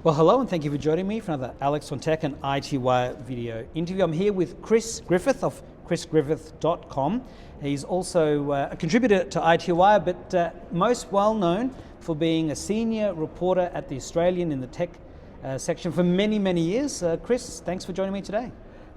Well, hello and thank you for joining me for another Alex on Tech and iTWire video interview. I'm here with Chris Griffith of chrisgriffith.com. He's also a contributor to iTWire, but most well known for being a senior reporter at The Australian in the tech section for many, many years. Chris, thanks for joining me today.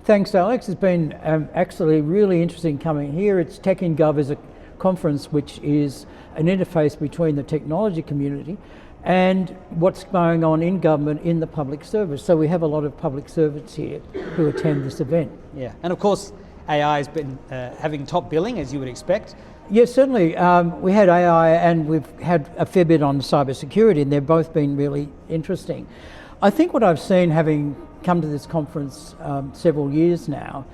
Thanks, Alex. It's been actually really interesting coming here. It's Tech in Gov is a conference which is an interface between the technology community and what's going on in government in the public service. So we have a lot of public servants here who attend this event. Yeah, and of course AI has been having top billing, as you would expect. Yes, certainly. We had AI and we've had a fair bit on cybersecurity, and they've both been really interesting. I think what I've seen, having come to this conference several years now,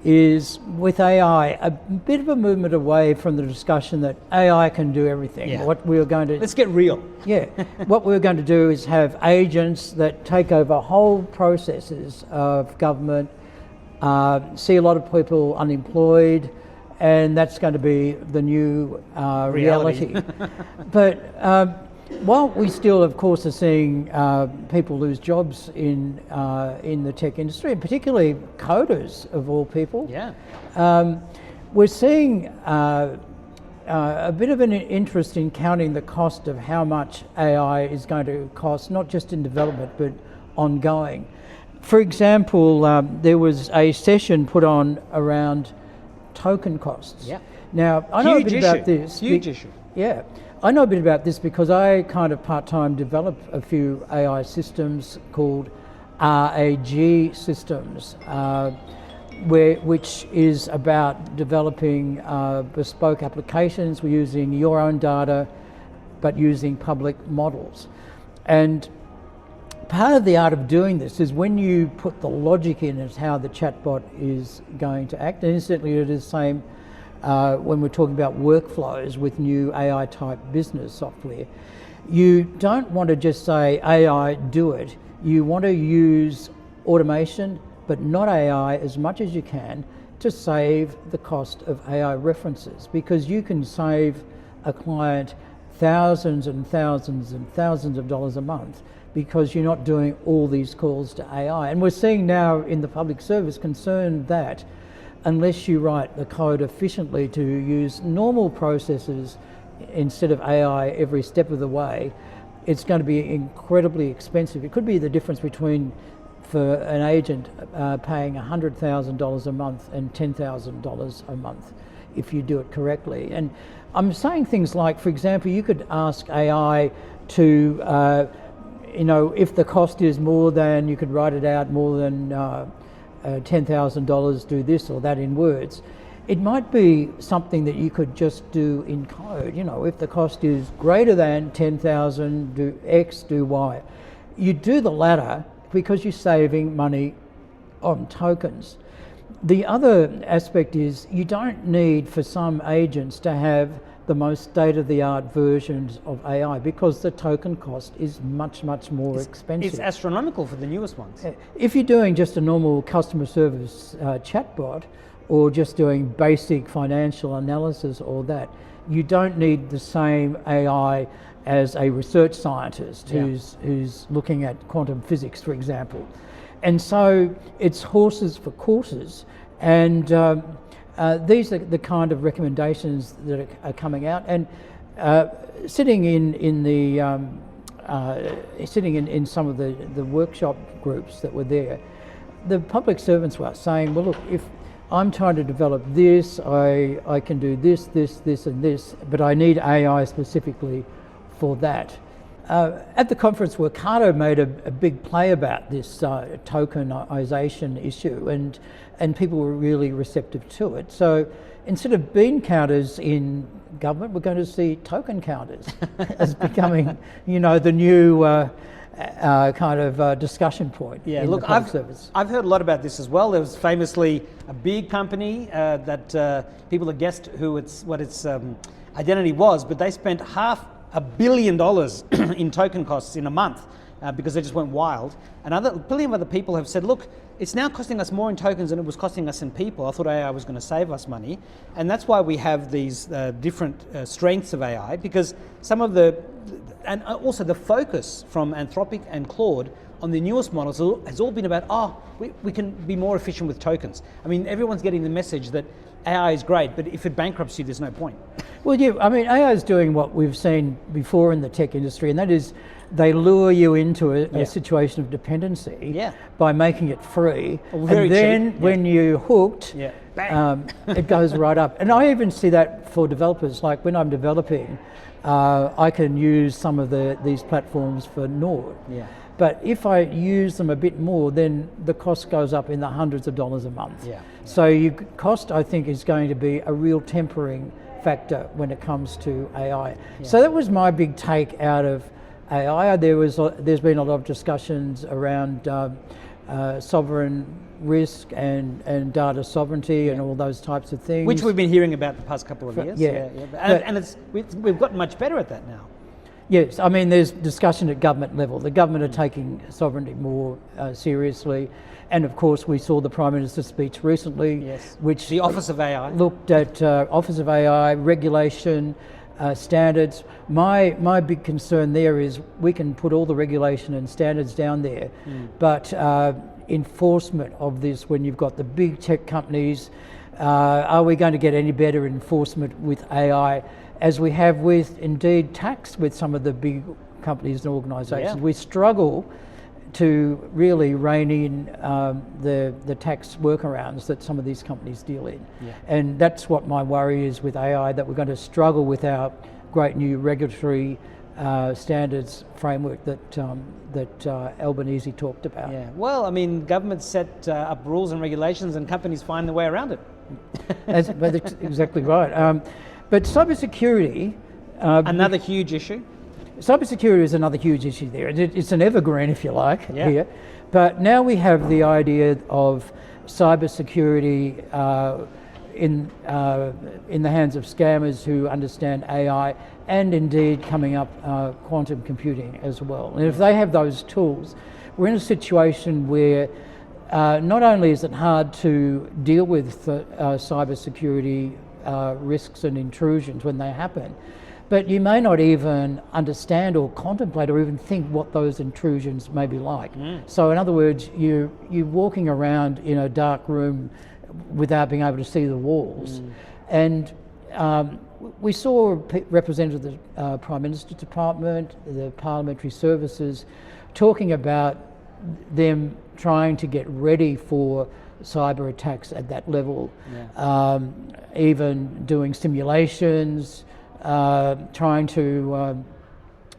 is with AI a bit of a movement away from the discussion that AI can do everything. Yeah. What we're going to Let's get real. Yeah, what we're going to do is have agents that take over whole processes of government, see a lot of people unemployed, and that's going to be the new reality. But while we still, of course, are seeing people lose jobs in the tech industry, and particularly coders of all people, we're seeing a bit of an interest in counting the cost of how much AI is going to cost, not just in development, but ongoing. For example, there was a session put on around token costs. Yeah. Now, I know a bit about this. Huge issue. Yeah. I know a bit about this because I kind of part-time develop a few AI systems called RAG systems, which is about developing bespoke applications. We're using your own data, but using public models. And part of the art of doing this is when you put the logic in as how the chatbot is going to act, and incidentally it is the same when we're talking about workflows with new AI type business software. You don't want to just say AI do it. You want to use automation, but not AI as much as you can to save the cost of AI references, because you can save a client thousands and thousands and thousands of dollars a month because you're not doing all these calls to AI. And we're seeing now in the public service concern that unless you write the code efficiently to use normal processes instead of AI every step of the way, it's going to be incredibly expensive. It could be the difference between, for an agent, paying $100,000 a month and $10,000 a month if you do it correctly. And I'm saying things like, for example, you could ask AI to, if the cost is more than, you could write it out more than $10,000, do this or that in words. It might be something that you could just do in code. If the cost is greater than 10,000, do X, do Y. You do the latter because you're saving money on tokens. The other aspect is you don't need for some agents to have the most state-of-the-art versions of AI because the token cost is much, much more expensive. It's astronomical for the newest ones. If you're doing just a normal customer service chatbot or just doing basic financial analysis or that, you don't need the same AI as a research scientist who's looking at quantum physics, for example. And so it's horses for courses, and these are the kind of recommendations that are coming out. And sitting in some of the workshop groups that were there, the public servants were saying, well, look, if I'm trying to develop this, I can do this, and this, but I need AI specifically for that. At the conference, Workato made a big play about this tokenization issue, and people were really receptive to it. So instead of bean counters in government, we're going to see token counters as becoming, the new kind of discussion point. Yeah, in look, the public service. I've heard a lot about this as well. There was famously a big company that people had guessed what its identity was, but they spent $500 million in token costs in a month because they just went wild. And plenty of other people have said, look, it's now costing us more in tokens than it was costing us in people. I thought AI was going to save us money. And that's why we have these different strengths of AI, because some of and also the focus from Anthropic and Claude on the newest models has all been about, we can be more efficient with tokens. I mean, everyone's getting the message that AI is great, but if it bankrupts you, there's no point. Well, yeah, I mean, AI is doing what we've seen before in the tech industry, and that is they lure you into a situation of dependency by making it free. And then when you're hooked, it goes right up. And I even see that for developers. Like when I'm developing, I can use some of these platforms for Nord. But if I use them a bit more, then the cost goes up in the hundreds of dollars a month. So cost, I think, is going to be a real tempering factor when it comes to AI. So that was my big take out of AI. There's been a lot of discussions around sovereign risk and data sovereignty and all those types of things. Which we've been hearing about the past couple of years. And we've gotten much better at that now. Yes, I mean, there's discussion at government level. The government are taking sovereignty more seriously. And of course, we saw the Prime Minister's speech recently, which the Office of AI looked at Office of AI, regulation, standards. My big concern there is we can put all the regulation and standards down there, but enforcement of this, when you've got the big tech companies, are we going to get any better enforcement with AI as we have with, indeed, tax with some of the big companies and organisations? We struggle to really rein in the tax workarounds that some of these companies deal in. And that's what my worry is with AI, that we're going to struggle with our great new regulatory standards framework that Albanese talked about. Well, I mean, governments set up rules and regulations and companies find their way around it. That's exactly right. But cybersecurity... another huge issue. Cybersecurity is another huge issue there. It's an evergreen, if you like, here. But now we have the idea of cybersecurity in the hands of scammers who understand AI, and indeed coming up quantum computing as well. And if they have those tools, we're in a situation where not only is it hard to deal with cybersecurity risks and intrusions when they happen, but you may not even understand or contemplate or even think what those intrusions may be like. So in other words, you're walking around in a dark room without being able to see the walls. And we saw representatives of the Prime Minister's Department, the Parliamentary Services, talking about them trying to get ready for cyber attacks at that level, even doing simulations, trying to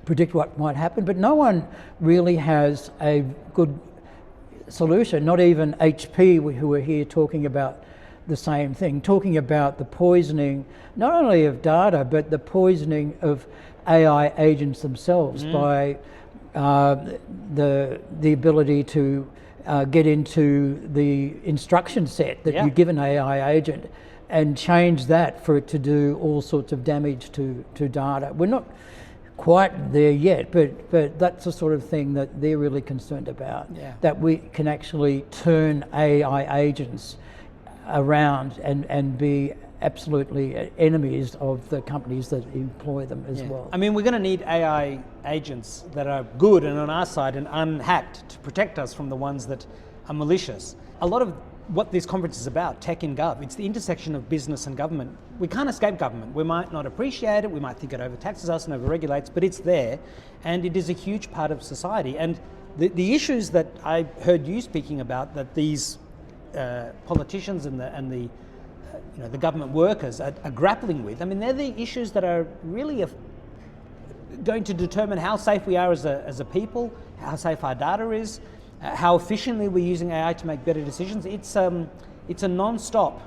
predict what might happen, but no one really has a good solution, not even HP, who are here talking about the same thing, talking about the poisoning, not only of data, but the poisoning of AI agents themselves by the ability to get into the instruction set that you give an AI agent and change that for it to do all sorts of damage to data. We're not quite there yet, but that's the sort of thing that they're really concerned about, that we can actually turn AI agents around and be absolutely enemies of the companies that employ them as well. I mean, we're going to need AI agents that are good and on our side and unhacked to protect us from the ones that are malicious. A lot of what this conference is about, Tech in Gov, it's the intersection of business and government. We can't escape government. We might not appreciate it, we might think it overtaxes us and overregulates, but it's there, and it is a huge part of society. And the issues that I heard you speaking about, that these politicians and the government workers are grappling with, I mean, they're the issues that are really going to determine how safe we are as a people, how safe our data is, how efficiently we're using AI to make better decisions. It's a non-stop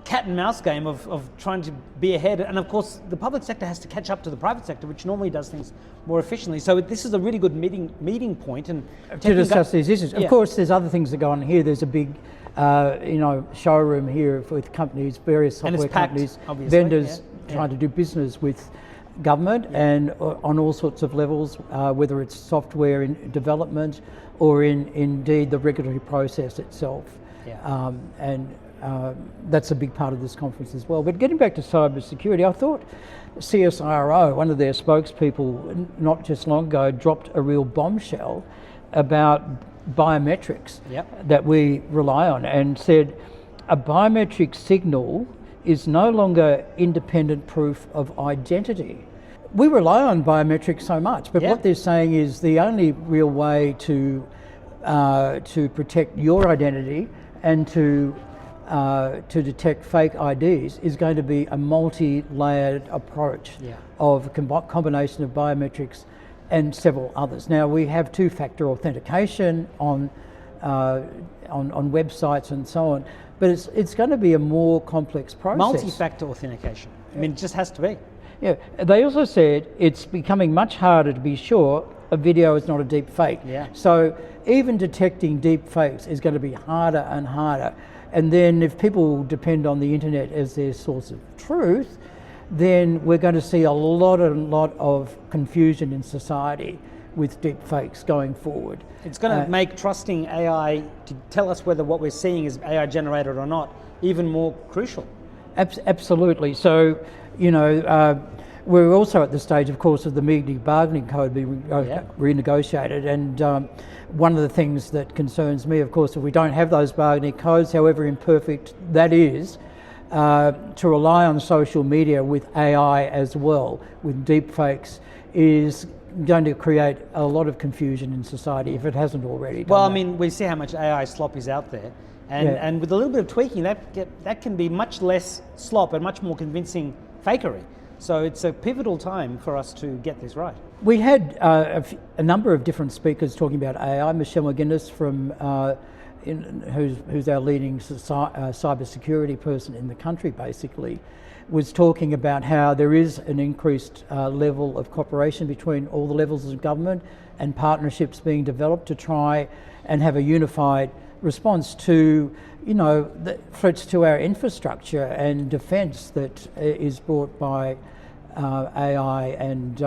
cat and mouse game of trying to be ahead. And of course, the public sector has to catch up to the private sector, which normally does things more efficiently. So this is a really good meeting point. And to discuss these issues. Of course, there's other things that go on here. There's a big showroom here with companies, various software companies, vendors trying to do business with government and on all sorts of levels, whether it's software in development or indeed the regulatory process itself. Yeah. That's a big part of this conference as well. But getting back to cyber security, I thought CSIRO, one of their spokespeople not just long ago, dropped a real bombshell about biometrics that we rely on, and said a biometric signal is no longer independent proof of identity. We rely on biometrics so much, but what they're saying is the only real way to protect your identity and to detect fake IDs is going to be a multi-layered approach of a combination of biometrics and several others. Now we have two-factor authentication on websites and so on, but it's going to be a more complex process. Multi-factor authentication. I mean, it just has to be. Yeah. They also said it's becoming much harder to be sure a video is not a deep fake. Yeah. So even detecting deep fakes is going to be harder and harder. And then if people depend on the internet as their source of truth, then we're going to see a lot of confusion in society with deep fakes going forward. It's going to make trusting AI to tell us whether what we're seeing is AI generated or not even more crucial. Absolutely. So, you know, we're also at the stage, of course, of the media bargaining code being renegotiated, and one of the things that concerns me, of course, if we don't have those bargaining codes, however imperfect that is, to rely on social media with AI as well, with deepfakes, is going to create a lot of confusion in society if it hasn't already done Well, that. I mean, we see how much AI slop is out there, and with a little bit of tweaking, that can be much less slop and much more convincing fakery. So it's a pivotal time for us to get this right. We had a number of different speakers talking about AI. Michelle McGuinness from who's our leading cyber security person in the country, basically, was talking about how there is an increased level of cooperation between all the levels of government and partnerships being developed to try and have a unified response to, you know, the threats to our infrastructure and defence that is brought by AI and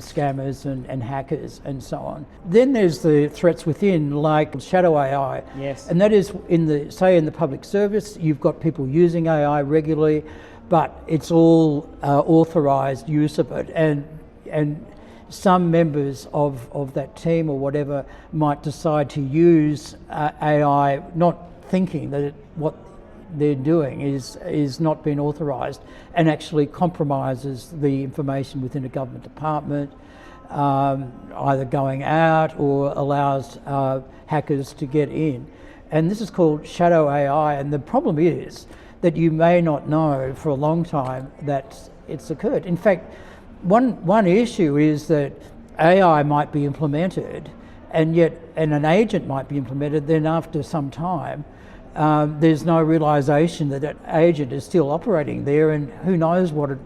scammers and hackers and so on. Then there's the threats within, like shadow AI. Yes. And that is in the public service, you've got people using AI regularly, but it's all authorised use of it, and some members of that team or whatever might decide to use AI, not thinking that what they're doing is not being authorised, and actually compromises the information within a government department, either going out or allows hackers to get in. And this is called shadow AI, and the problem is that you may not know for a long time that it's occurred. In fact, one issue is that AI might be implemented, and an agent might be implemented, then after some time there's no realisation that that agent is still operating there, and who knows what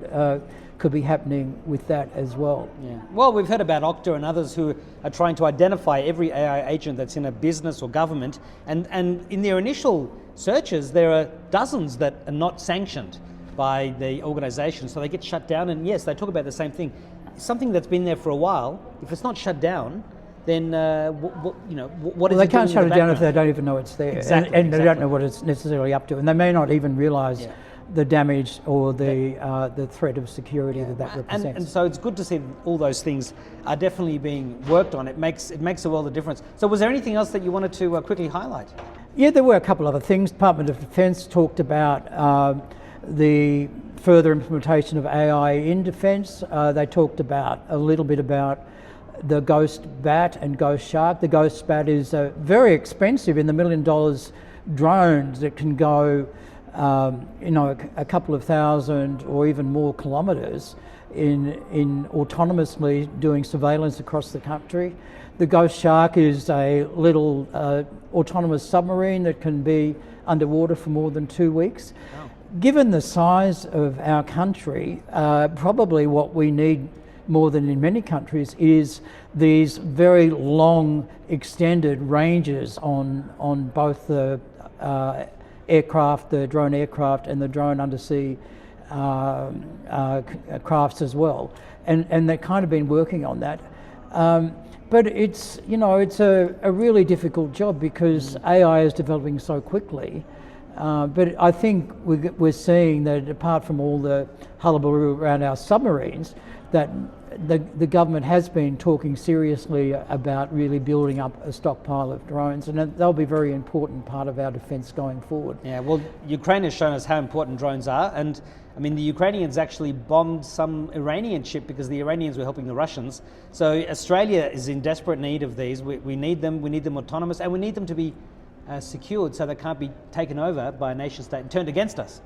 could be happening with that as well. Yeah. Well, we've heard about Okta and others who are trying to identify every AI agent that's in a business or government, and in their initial searches there are dozens that are not sanctioned by the organisation, so they get shut down. And yes, they talk about the same thing. Something that's been there for a while, if it's not shut down, then what is they it can't doing shut in it the down if background? they don't even know it's there. Exactly, and they don't know what it's necessarily up to, and they may not even realise the damage or the threat of security that represents. And so it's good to see that all those things are definitely being worked on. It makes a world of difference. So was there anything else that you wanted to quickly highlight? Yeah, there were a couple other things. Department of Defence talked about the further implementation of AI in defence. They talked about a little bit about the Ghost Bat and Ghost Shark. The Ghost Bat is very expensive, in the $1 million drones that can go a couple of thousand or even more kilometres in autonomously doing surveillance across the country. The Ghost Shark is a little autonomous submarine that can be underwater for more than 2 weeks. Wow. Given the size of our country, probably what we need more than in many countries is these very long extended ranges on both the aircraft, the drone aircraft and the drone undersea crafts as well, and they've kind of been working on that. But it's, you know, it's a really difficult job because AI is developing so quickly. But I think we're seeing that apart from all the hullabaloo around our submarines, that the government has been talking seriously about really building up a stockpile of drones, and they'll be a very important part of our defence going forward. Yeah, well, Ukraine has shown us how important drones are, and I mean, the Ukrainians actually bombed some Iranian ship because the Iranians were helping the Russians. So Australia is in desperate need of these. We need them. We need them autonomous, and we need them to be secured so they can't be taken over by a nation state and turned against us.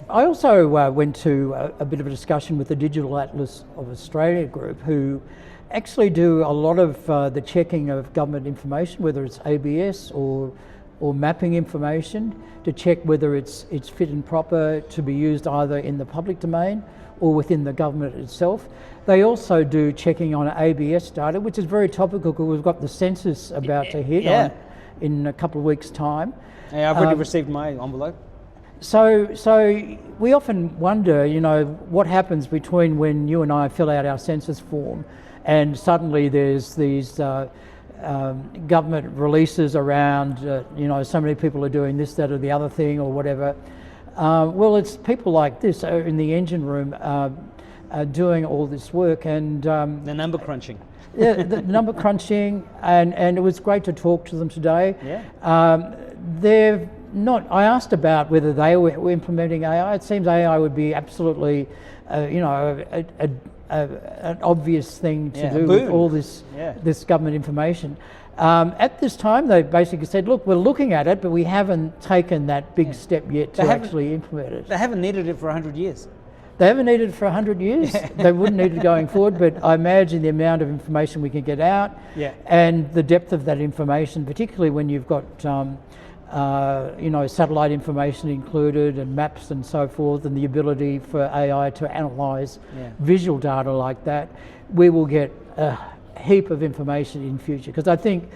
I also went to a bit of a discussion with the Digital Atlas of Australia group, who actually do a lot of the checking of government information, whether it's ABS or mapping information, to check whether it's fit and proper to be used either in the public domain or within the government itself. They also do checking on ABS data, which is very topical because we've got the census about to hit in a couple of weeks' time. Yeah, I've already received my envelope. So we often wonder, you know, what happens between when you and I fill out our census form and suddenly there's these government releases around, you know, so many people are doing this, that or the other thing or whatever. Well, it's people like this in the engine room doing all this work, and the number crunching. Yeah, the number crunching, and it was great to talk to them today. Yeah. They've not. I asked about whether they were implementing AI. It seems AI would be absolutely, you know, an obvious thing to do with all this this government information. At this time, they basically said, "Look, we're looking at it, but we haven't taken that big step yet to actually implement it." They haven't needed it for 100 years. They haven't needed it for 100 years. They wouldn't need it going forward, but I imagine the amount of information we can get out and the depth of that information, particularly when you've got you know, satellite information included and maps and so forth, and the ability for AI to analyse visual data like that, we will get a heap of information in future. Because I think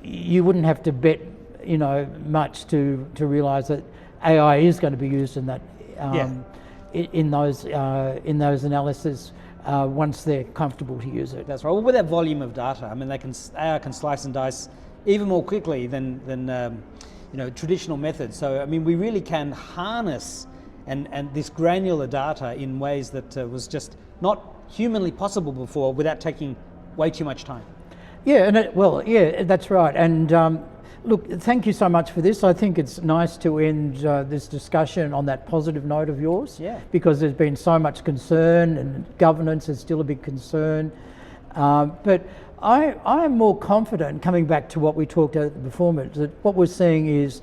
you wouldn't have to bet, you know, much to realise that AI is going to be used in that in those analyses once they're comfortable to use it. That's right. Well, with that volume of data, I mean, AI can slice and dice even more quickly than you know, traditional methods. So I mean, we really can harness and this granular data in ways that was just not humanly possible before, without taking way too much time. Yeah, and that's right. And look, thank you so much for this. I think it's nice to end this discussion on that positive note of yours, because there's been so much concern, and governance is still a big concern. But I am more confident, coming back to what we talked about before, that what we're seeing is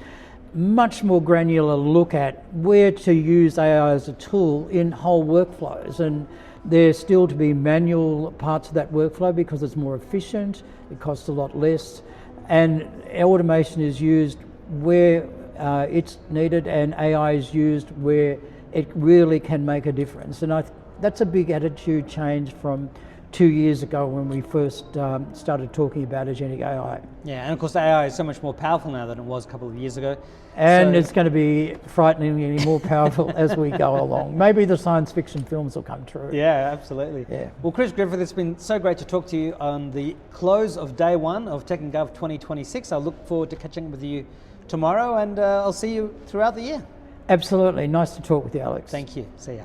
much more granular look at where to use AI as a tool in whole workflows. And there's still to be manual parts of that workflow because it's more efficient, it costs a lot less, and automation is used where it's needed, and AI is used where it really can make a difference. And that's a big attitude change from 2 years ago when we first started talking about agentic AI. Yeah, and of course AI is so much more powerful now than it was a couple of years ago. And it's going to be frighteningly more powerful as we go along. Maybe the science fiction films will come true. Yeah, absolutely. Yeah. Well, Chris Griffith, it's been so great to talk to you on the close of day one of Tech and Gov 2026. I look forward to catching up with you tomorrow, and I'll see you throughout the year. Absolutely. Nice to talk with you, Alex. Thank you. See ya.